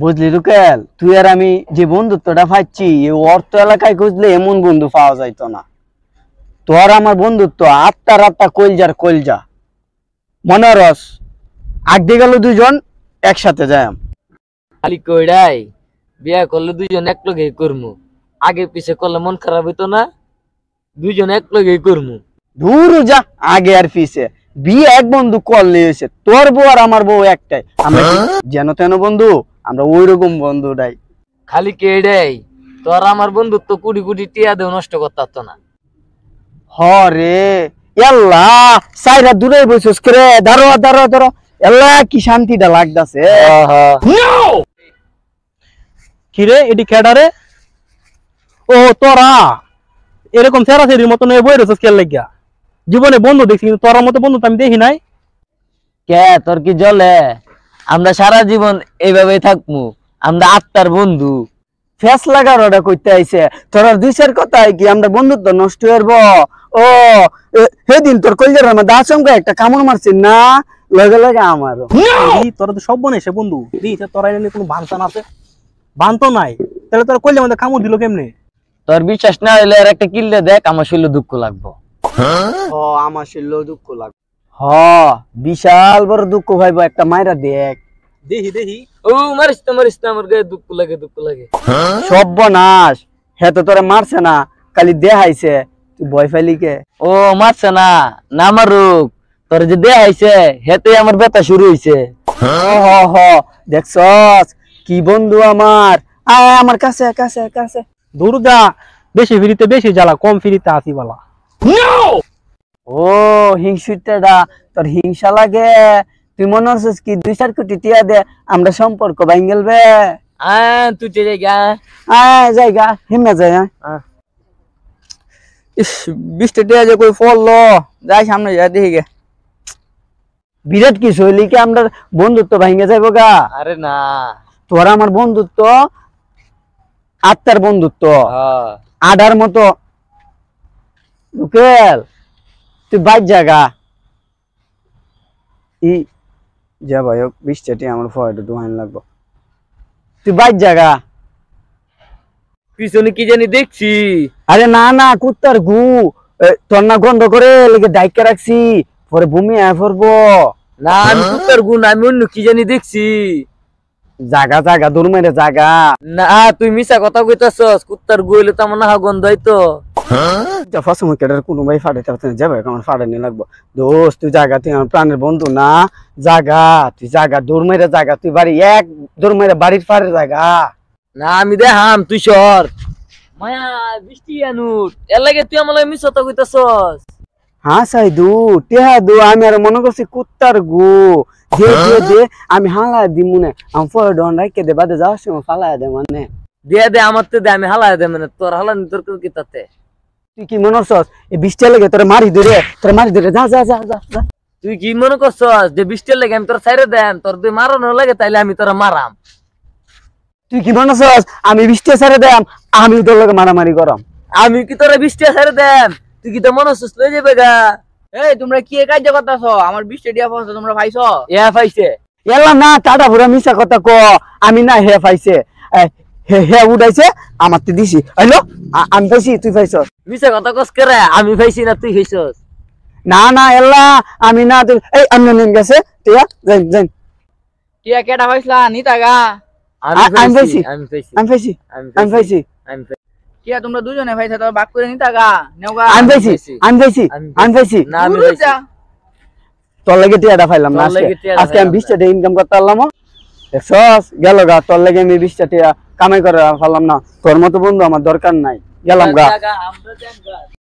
বুঝলি রুকেল, তুই আর আমি যে বন্ধুত্বটা পাচ্ছি এই অর্থ এলাকায় খুঁজলে এমন বন্ধু পাওয়া যাইতো না। তোর আমার বন্ধুত্ব আত্মার আত্মা কলজার কলজা। মনে রস আগতে গেল দুজন একসাথে যায়। খালি কইড়াই বিয়া করলে দুইজন এক লগেই করমু, আগে পিছে করলে মন খারাপ হইতো না। দুইজন এক লগেই করমু। দূর যা, আগে আর পিছে বিয়ে এক বন্ধু করলে হয়েছে। তোর বউ আর আমার বউ একটাই, আমরা কি যেন তেন বন্ধু? আমরা ওই রকম বন্ধুটাই। খালি কেড়াই তোর আমার বন্ধুত্ব কুড়ি কুড়ি টিয়া দেও নষ্ট করতে না। হরে এল্লা সাইরা দূরে বসেস করে, ধরো ধরো ধরো, এল্লা কি শান্তিটা লাগতাছে। কিরে এটি ক্যাডারে? ও তোরা এরকম সেরাসেরির মতন বই রয়েছে খেয়াল লাগিয়া। জীবনে বন্ধু দেখছি কিন্তু তোর মতো বন্ধু তো আমি দেখি নাই। কে তোর কি জলে? আমরা সারা জীবন এইভাবেই থাকবো, আমরা আত্মার বন্ধু। ফেস লাগার ওটা করতে আইছে তোর দুইশের কথাই কি আমরা বন্ধুত্ব নষ্ট হইব? ও সেদিন তোর কলজার মধ্যে আচমকা একটা কামড় মারছিস না, লগে লগে আমারও। তোরা তো সব বনে সে বন্ধু দিয়েছে, তোরা এনে কোনো বানতান আছে? বানতো নাই, তাহলে তোরা কইলে আমাদের কামড় দিল কেমনে? তোর বিশ্বাস না হইলে আর একটা কিল্লে দেখ, আমার শরীরে দুঃখ লাগবো। হ আমার শরীর দুঃখ লাগবে। হ বিশাল বড় দুঃখ ভাইব, একটা মাইরা দেখ। দেখি দেখি। ও মারিস না, আমার গায়ে দুঃখ লাগে দুঃখ লাগে। সর্বনাশ, হে তো তোরা মারছে না, খালি দেখাইছে। তুই ভয় পাইলি কে? ও মারছে না, না মারুক, তোর যে দেখাইছে হেতে আমার ব্যথা শুরু হইছে। হ হ দেখছস কি বন্ধু আমার। আয় আমার কাছে কাছে কাছে। দুর্গা বেশি ফিরিতে বেশি জ্বালা, কম ফিরিতে আসি বালা। ও হিংসুটাটা তোর হিংসা লাগে? তুই মনে হচ্ছিস কি 2-4 কোটি টিয়া দে আমরা সম্পর্ক ভাঙ্গেলবে? তুই চলে গা। আয় জায়গা হিমে যায়। ইস 20 টিয়া যে কই ফললো, যাই সামনে যা দেখি গে। বিরাট কিছু হইলি কি আমরা বন্ধুত্ব ভাঙ্গে যাইব গা? আরে না, তোর আমার বন্ধুত্ব আত্মার বন্ধুত্ব, আডার মতো। রুকেল তুই বাইর জায়গা ই যা ভাই 20 টি আমার ফয়টা দোহান লাগবো। তুই বাইর জায়গা। পিছনে কি জানি দেখছি। আরে না না কুত্তার গু, তোর না গন্ধ করে লেগে ডাইকা রাখছি, পরে বমি আয় পড়বো। না আমি কুত্তার গুণ, আমি অন্য কি জানি দেখছি। জাগা জাগা দূর মেরে জাগা। না তুই মিছা কথা কইতাছস, কুত্তার গু হইলে তো আমার না গন্ধ হইতো। কোনোভাই ফাটাইতে পারছে না, যাবে আমার ফাটানি লাগবো। দোস্ত তুই জাগা, তুই আমার প্রাণের বন্ধু না। জাগা তুই জাগা, দৌড় মেরে জাগা, তুই বাড়ি এক দৌড় মেরে বাড়ির পাড়ের জাগা। না আমি দেখাম, তুই সর। মায়া বৃষ্টি আনুট এর লাগে তুই আমার লাগে মিছা কথা কইতাছস। হ্যাঁ সাইদু টেহা দু, আমি আর মনে করছি কুত্তার গু। দে দে দে, আমি হালা দি মনে, আমি ফয় ডন রাইকে দে, বাদে যাওয়ার সময় ফালাই দে মানে। দিয়ে দে আমার তো দে, আমি হালাই দে মানে, তোর হালানি তোর কি তাতে? তুই কি মনে করছস এই 20 লেগে তোরা মারি ধরে, তোরা মারি ধরে যা যা যা যা যা। তুই কি মনে করছস যে বৃষ্টির লাগে আমি তোর ছাইরে দেম? তোর তুই মারানো লাগে তাইলে আমি তোরা মারাম। তুই কি মনে করছস আমি 20 ছেড়ে দেম, আমি তোর লগে মারামারি করাম? আমি কি তোরা বৃষ্টি ছাইরে দেম? তুই কি তো মনে হচ্ছিস লই যাবে গা? এই তোমরা কি কাজ করতেছো? আমার 20 টিয়া পয়সা তোমরা পাইছো? এ পাইছে এলা না টাটা ভুরা মিছা কথা ক। আমি না হে পাইছে, হে হে উড়াইছে আমার তে দিছি। হ্যালো আমি পাইছি, তুই পাইছস? মিছা কথা কস করে, আমি পাইছি না তুই হইছস। না না এলা আমি না, তুই এই আমি নিন গেছে তুই যাই যাই। টিয়া কেটা পাইছলা নিতা গা? আমি পাইছি আমি পাইছি আমি পাইছি আমি পাইছি আমি পাইছি। টিয়া তোমরা দুজনে পাইছো, তো ভাগ করে নিতা গা নেও গা। আমি পাইছি আমি পাইছি আমি পাইছি। না আমি পাইছি। তোর লাগে টিয়াটা পাইলাম না তোর আজকে। লাগে টিয়াটা আজকে আমি পাইলাম 20 টাকা ইনকাম করতে পারলাম। দেখছস গেল গা, তোর লাগে আমি 20 টাকা কামাই করে পারলাম না। তোর মতো বন্ধু আমার দরকার নাই, গেলাম গা। আমরা যাম গা।